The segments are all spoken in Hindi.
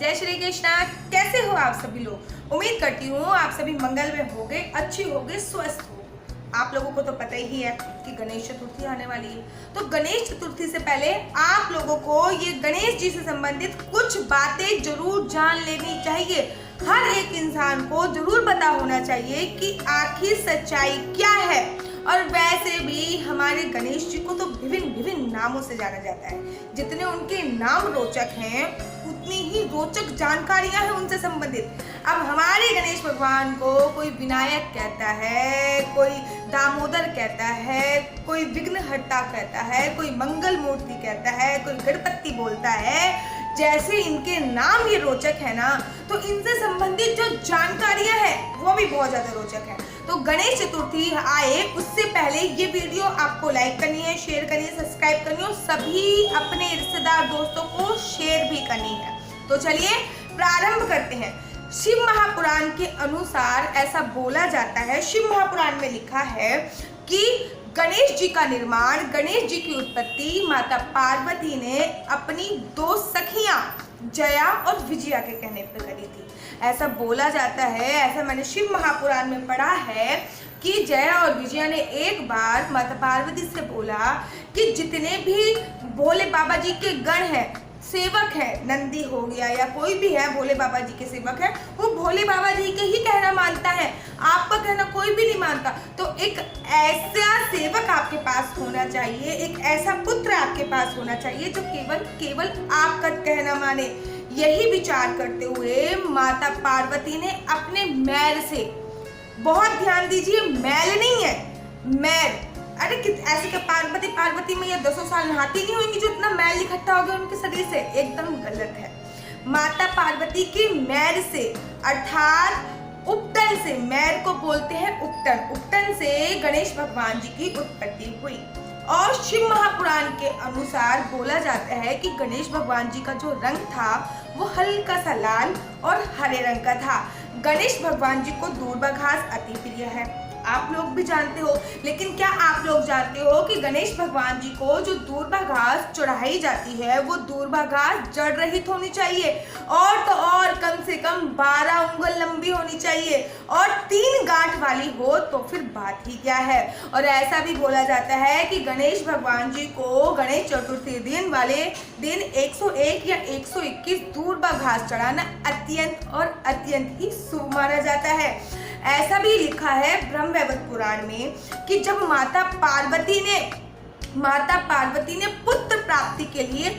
जय श्री कृष्णा। कैसे हो आप सभी लोग? उम्मीद करती हूँ आप सभी मंगल में होंगे, अच्छे होंगे, स्वस्थ हो। आप लोगों को तो पता ही है कि गणेश चतुर्थी आने वाली है, तो गणेश चतुर्थी से पहले आप लोगों को ये गणेश जी से संबंधित कुछ बातें जरूर जान लेनी चाहिए। हर एक इंसान को जरूर पता होना चाहिए कि आखिर सच्चाई क्या है। और वैसे भी हमारे गणेश जी को तो विभिन्न विभिन्न नामों से जाना जाता है। जितने उनके नाम रोचक हैं उतनी ही रोचक जानकारियां हैं उनसे संबंधित। अब हमारे गणेश भगवान को कोई विनायक कहता है, कोई दामोदर कहता है, कोई विघ्नहर्ता कहता है, कोई मंगल मूर्ति कहता है, कोई गणपति बोलता है। जैसे इनके नाम ये रोचक है ना, तो इनसे संबंधित जो जानकारियां हैं वो भी बहुत ज्यादा रोचक है। तो गणेश चतुर्थी आए उससे पहले ये वीडियो आपको लाइक करनी है, शेयर करनी है, सब्सक्राइब करनी है और सभी अपने रिश्तेदार दोस्तों को शेयर भी करनी है। तो चलिए प्रारंभ करते हैं। शिव महापुराण के अनुसार ऐसा बोला जाता है, शिव महापुराण में लिखा है कि गणेश जी का निर्माण, गणेश जी की उत्पत्ति माता पार्वती ने अपनी दो सखियां जया और विजया के कहने पर करी थी। ऐसा बोला जाता है, ऐसा मैंने शिव महापुराण में पढ़ा है कि जया और विजया ने एक बार माता पार्वती से बोला कि जितने भी भोले बाबा जी के गण हैं, सेवक है, नंदी हो गया या कोई भी है भोले बाबा जी के सेवक है, वो भोले बाबा जी के ही कहना मानता है, आपका कहना कोई भी नहीं मानता। तो एक ऐसा सेवक आपके पास होना चाहिए, एक ऐसा पुत्र आपके पास होना चाहिए जो केवल आपका कहना माने। यही विचार करते हुए माता पार्वती ने अपने मैल से, बहुत ध्यान दीजिए, मैल नहीं है, मैल, अरे ऐसे क्या पार्वती में ये 200 साल नहाती नहीं होंगी जो इतना मैल इकट्ठा हो गया उनके शरीर से? एकदम गलत है। माता पार्वती की मैल से, अर्थात उपटन से, मैल को बोलते हैं उपटन, उपटन से गणेश भगवान जी की उत्पत्ति हुई। और शिव महापुराण के अनुसार बोला जाता है कि गणेश भगवान जी का जो रंग था वो हल्का सा लाल और हरे रंग का था। गणेश भगवान जी को दूर्वा घास अति प्रिय है, आप लोग भी जानते हो। लेकिन क्या आप लोग जानते हो कि गणेश भगवान जी को जो दूर्वा घास चढ़ाई जाती है वो दूर्वा घास जड़ रहित होनी चाहिए, और तो और कम से कम 12 उंगल लंबी होनी चाहिए, और 3 गांठ वाली हो तो फिर बात ही क्या है। और ऐसा भी बोला जाता है कि गणेश भगवान जी को गणेश चतुर्थी दिन वाले दिन 101 या 121 दूर्वा घास चढ़ाना अत्यंत ही शुभ माना जाता है। ऐसा भी लिखा है ब्रह्मवैवर्त पुराण में कि जब माता पार्वती ने पुत्र प्राप्ति के लिए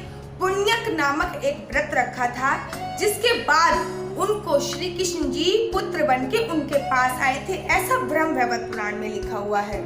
पुण्यक नामक एक व्रत रखा था, जिसके बाद उनको श्री कृष्ण जी पुत्र बन के उनके पास आए थे। ऐसा ब्रह्मवैवर्त पुराण में लिखा हुआ है।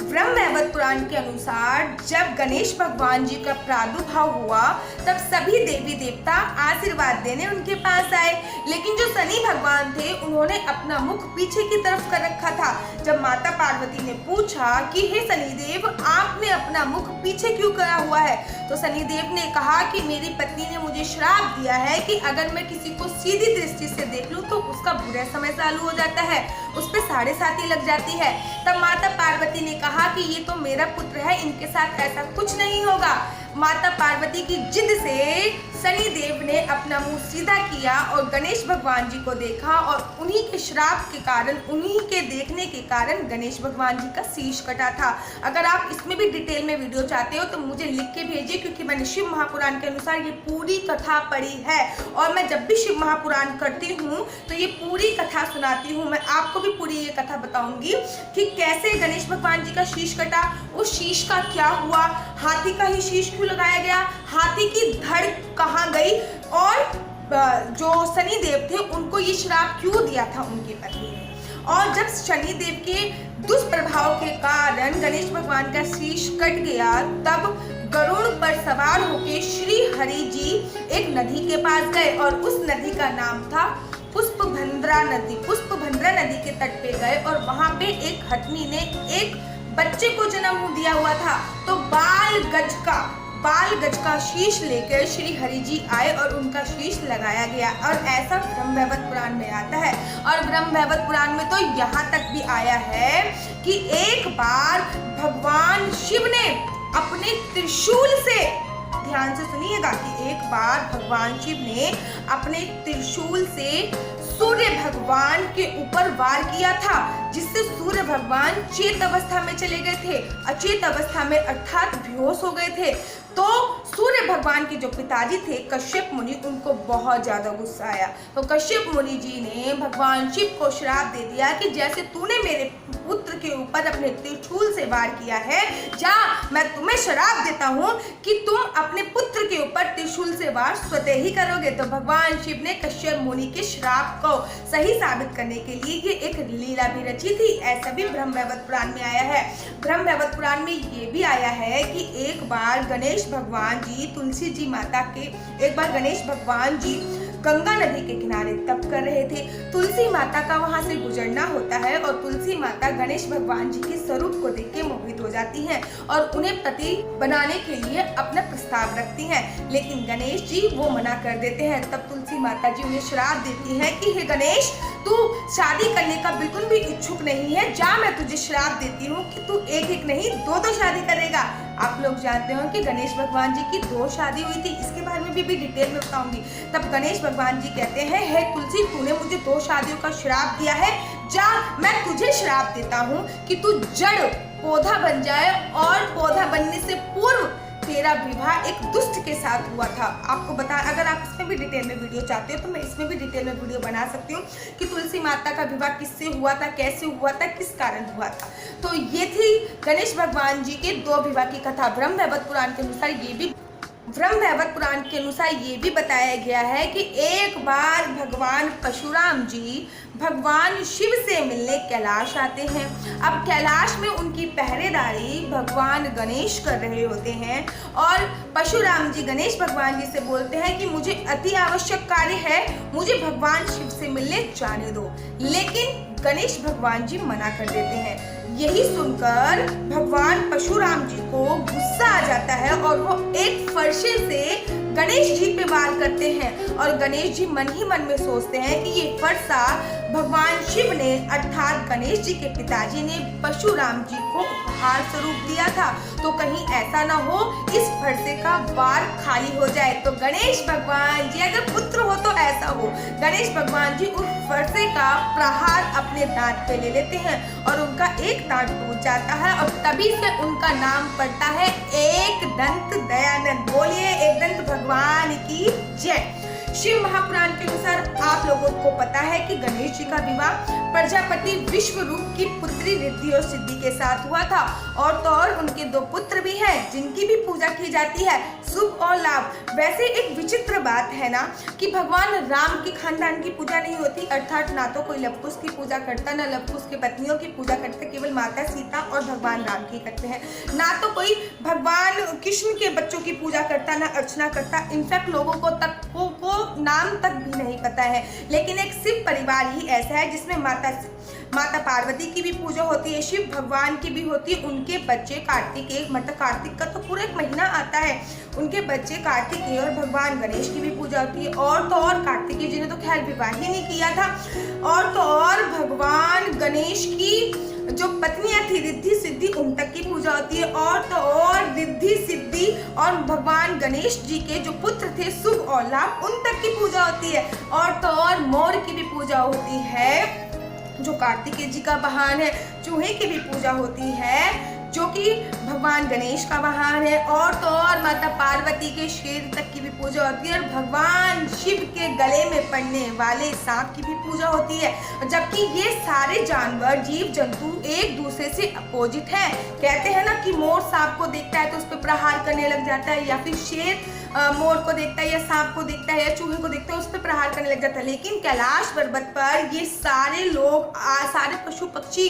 ब्रह्मवैवर्त पुराण के अनुसार जब गणेश भगवान जी का प्रादुर्भाव हुआ तब सभी देवी देवता आशीर्वाद देने उनके पास आए, लेकिन जो शनि भगवान थे उन्होंने अपना मुख पीछे की तरफ कर रखा था। जब माता पार्वती ने पूछा कि हे शनिदेव, आपने अपना मुख पीछे क्यों करा हुआ है, तो शनिदेव ने कहा कि मेरी पत्नी ने मुझे श्राप दिया है कि अगर मैं किसी को सीधी दृष्टि से देख लूं तो उसका बुरा समय चालू हो जाता है, उस पे 7.5 लग जाती है। तब माता पार्वती ने कहा कि ये तो मेरा पुत्र है, इनके साथ ऐसा कुछ नहीं होगा। माता पार्वती की जिद से शनिदेव ने अपना मुंह सीधा किया और गणेश भगवान जी को देखा, और उन्हीं के श्राप के कारण, उन्हीं के देखने के कारण गणेश भगवान जी का शीश कटा था। अगर आप इसमें भी डिटेल में वीडियो चाहते हो तो मुझे लिख के भेजिए, क्योंकि मैंने शिव महापुराण के अनुसार ये पूरी कथा पढ़ी है, और मैं जब भी शिव महापुराण करती हूँ तो ये पूरी कथा सुनाती हूँ। मैं आपको भी पूरी ये कथा बताऊंगी कि कैसे गणेश भगवान जी का शीश कटा, उस शीश का क्या हुआ, हाथी का ही शीश क्यों लगाया गया, हाथी की धड़ कहाँ गई, और जो शनिदेव थे उनको ये श्राप क्यों दिया था उनकी पत्नी ने। और जब शनिदेव के दुष्प्रभाव के कारण गणेश भगवान का शीश कट गया, तब गरुड़ पर सवार होकर श्री हरि जी एक नदी के पास गए, और उस नदी का नाम था पुष्पभद्रा नदी। पुष्पभद्रा नदी के तट पे गए और वहां पे एक हथनी ने एक बच्चे को जन्म दिया हुआ था। तो बाल गज का शीश लेकर श्री हरि जी आए और उनका शीश लगाया गया, और ऐसा ब्रह्मवैवर्त पुराण में आता है। और ब्रह्मवैवर्त पुराण में तो यहाँ तक भी आया है कि एक बार भगवान शिव ने अपने त्रिशूल से ध्यान से सुनिएगा कि एक बार भगवान शिव ने अपने त्रिशूल से सूर्य भगवान के ऊपर वार किया था, जिससे सूर्य भगवान चेत अवस्था में चले गए थे, अचेत अवस्था में अर्थात बेहोश हो गए थे। तो सूर्य भगवान के जो पिताजी थे कश्यप मुनि, उनको बहुत ज्यादा गुस्सा आया। तो कश्यप मुनि जी ने भगवान शिव को श्राप दे दिया कि जैसे तूने मेरे पुत्र के ऊपर अपने त्रिशूल से वार किया है, जा मैं तुम्हें श्राप देता हूँ कि तुम अपने पुत्र के ऊपर त्रिशूल से वार स्वतः ही करोगे। तो भगवान शिव ने कश्यप मुनि के श्राप को सही साबित करने के लिए ये एक लीला भी रची थी। ऐसा भी ब्रह्मवैवर्त पुराण में आया है। ब्रह्मवैवर्त पुराण में ये भी आया है कि एक बार गणेश भगवान जी तुलसी जी माता के गणेश भगवान जी गंगा नदी के किनारे तप कर रहे थे। तुलसी माता का वहां से गुजरना होता है और तुलसी माता गणेश भगवान जी के स्वरूप को देख के मोहित हो जाती हैं और उन्हें पति बनाने के लिए अपना प्रस्ताव रखती हैं, लेकिन गणेश जी वो मना कर देते हैं। तब तुलसी माता जी उन्हें श्राप देती हैं कि हे गणेश, तू शादी करने का बिल्कुल भी इच्छुक नहीं है, जा मैं तुझे श्राप देती हूँ कि तू एक नहीं दो शादी करेगा। आप लोग जानते हो कि गणेश भगवान जी की 2 शादी हुई थी, इसके बारे में भी डिटेल में बताऊंगी। तब गणेश भगवान जी कहते हैं, हे तुलसी, तूने मुझे 2 शादियों का श्राप दिया है, जा मैं तुझे श्राप देता हूँ कि तू जड़ पौधा बन जाए और पौधा बनने से पूर्व तेरा विवाह एक दुष्ट के साथ हुआ था। आपको बता, अगर आप इसमें भी डिटेल में वीडियो चाहते हो तो मैं इसमें भी डिटेल में वीडियो बना सकती हूँ कि तुलसी माता का विवाह किससे हुआ था, कैसे हुआ था, किस कारण हुआ था। तो ये थी गणेश भगवान जी के 2 विवाह की कथा। ब्रह्मवैवर्त पुराण के अनुसार ये भी बताया गया है कि एक बार भगवान परशुराम जी भगवान शिव से मिलने कैलाश आते हैं। अब कैलाश में उनकी पहरेदारी भगवान गणेश कर रहे होते हैं और परशुराम जी गणेश भगवान जी से बोलते हैं कि मुझे अति आवश्यक कार्य है, मुझे भगवान शिव से मिलने जाने दो, लेकिन गणेश भगवान जी मना कर देते हैं। यही सुनकर भगवान परशुराम जी को गुस्सा आ जाता है और वो एक फरसे से गणेश जी पे वार करते हैं और गणेश जी मन ही मन में सोचते हैं कि ये फरसा भगवान शिव ने अर्थात गणेश जी के पिताजी ने परशुराम जी को उपहार स्वरूप दिया था, तो कहीं ऐसा ना हो इस फरसे का वार खाली हो जाए। तो गणेश भगवान जी, अगर पुत्र हो तो ऐसा हो, गणेश भगवान जी उस फरसे का प्रहार अपने दांत पे ले लेते हैं और उनका एक दांत टूट जाता है और तभी से उनका नाम पड़ता है एक दंत दयानंद। बोलिए एक दंत भगवान की जय। शिव महापुराण के अनुसार आप लोगों को पता है कि गणेश जी का विवाह प्रजापति विश्वरूप की पुत्री रिद्धि और सिद्धि के साथ हुआ था और तो और उनके 2 पुत्र भी हैं जिनकी भी पूजा की जाती है, शुभ और लाभ। वैसे एक विचित्र बात है ना कि भगवान राम के खानदान की पूजा नहीं होती, अर्थात ना तो कोई लवकुश की पूजा करता, ना लवकुश के पत्नियों की पूजा करते, केवल माता सीता और भगवान राम की करते हैं। ना तो कोई भगवान कृष्ण के बच्चों की पूजा करता, ना अर्चना करता। इनफैक्ट लोगों को नाम तक भी नहीं पता है। लेकिन एक शिव परिवार ही ऐसा है जिसमें माता पार्वती की भी पूजा होती है, शिव भगवान की भी होती है, उनके बच्चे कार्तिकेय, मतलब कार्तिक का तो पूरा एक महीना आता है, उनके बच्चे कार्तिकेय और भगवान गणेश की भी पूजा होती है। और तो और कार्तिकेय जी ने तो खैर विवाह ही नहीं किया था, और तो और भगवान गणेश की जो पत्नियां थी रिद्धि सिद्धि, उन तक की पूजा होती है। और तो और रिद्धि सिद्धि और भगवान गणेश जी के जो पुत्र थे शुभ और लाभ, उन तक की पूजा होती है। और तो और मोर की भी पूजा होती है जो कार्तिकेय जी का वाहन है, चूहे की भी पूजा होती है जो कि भगवान गणेश का वाहन है। और तो और माता पार्वती के शेर तक की भी पूजा होती है और भगवान शिव के गले में पड़ने वाले सांप की भी पूजा होती है। जबकि ये सारे जानवर जीव जंतु एक दूसरे से अपोजिट हैं। कहते हैं ना कि मोर सांप को देखता है तो उस पर प्रहार करने लग जाता है, या फिर शेर मोर को देखता है या सांप को देखता है या चूहे को देखता है उस पर प्रहार करने लग जाता है। लेकिन कैलाश पर्वत पर ये सारे लोग सारे पशु पक्षी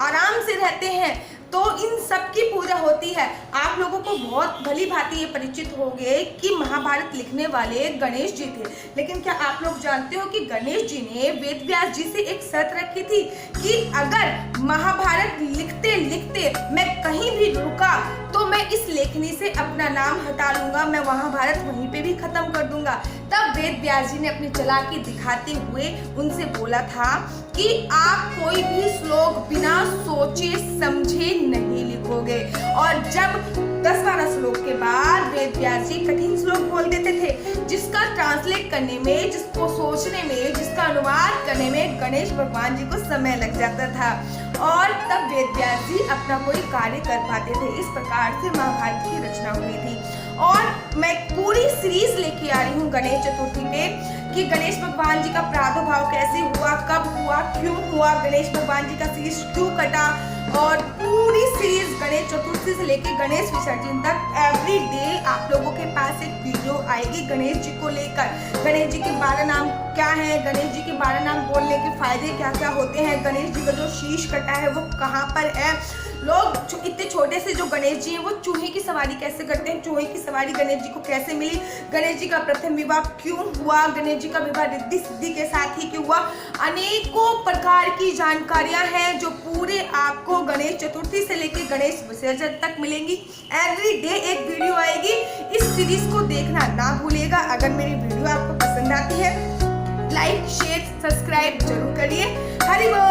आराम से रहते हैं, तो इन सब की पूजा होती है। आप लोगों को बहुत भली भांति ये परिचित होंगे कि महाभारत लिखने वाले गणेश जी थे, लेकिन क्या आप लोग जानते हो कि गणेश जी ने वेद व्यास जी से एक शर्त रखी थी कि अगर महाभारत लिखते लिखते मैं कहीं भी रुका तो मैं इस लेखनी से अपना नाम हटा लूंगा, मैं महाभारत वहीं पे भी खत्म कर दूंगा। तब वेद व्यास जी ने अपनी चालाकी दिखाते हुए उनसे बोला था कि आप कोई भी श्लोक बिना सोचे समझे नहीं लिखोगे, और जब 10-12 श्लोक के बाद वेद व्यास जी कठिन श्लोक बोल देते थे, जिसका ट्रांसलेट करने में, जिसको सोचने में, जिसका अनुवाद करने में गणेश भगवान जी को समय लग जाता था और तब वेद व्यास जी अपना कोई कार्य कर पाते थे। इस प्रकार से महाभारत की रचना हुई थी और मैं पूरी सीरीज लेके आ रही हूँ गणेश चतुर्थी पे कि गणेश भगवान जी का प्रादुर्भाव कैसे हुआ, कब हुआ, क्यों हुआ, गणेश भगवान जी का शीश क्यों कटा, और पूरी सीरीज गणेश चतुर्थी से लेकर गणेश विसर्जन तक एवरी डे आप लोगों के पास एक वीडियो आएगी गणेश जी को लेकर। गणेश जी के 12 नाम क्या है, गणेश जी के 12 नाम बोलने के फायदे क्या क्या होते हैं, गणेश जी का जो शीश कटा है वो कहाँ पर है, लोग इतने छोटे से जो गणेश जी हैं वो चूहे की सवारी कैसे करते हैं, चूहे की सवारी गणेश जी को कैसे मिली, गणेश जी का प्रथम विवाह क्यों हुआ, गणेश जी का विवाह रिद्धि सिद्धि के साथ ही क्यों हुआ, अनेकों प्रकार की जानकारियां हैं जो पूरे आपको गणेश चतुर्थी से लेकर गणेश विसर्जन तक मिलेंगी। एवरी डे एक वीडियो आएगी, इस सीरीज को देखना ना भूलिएगा। अगर मेरी वीडियो आपको पसंद आती है लाइक शेयर सब्सक्राइब जरूर करिए। हरि बोल।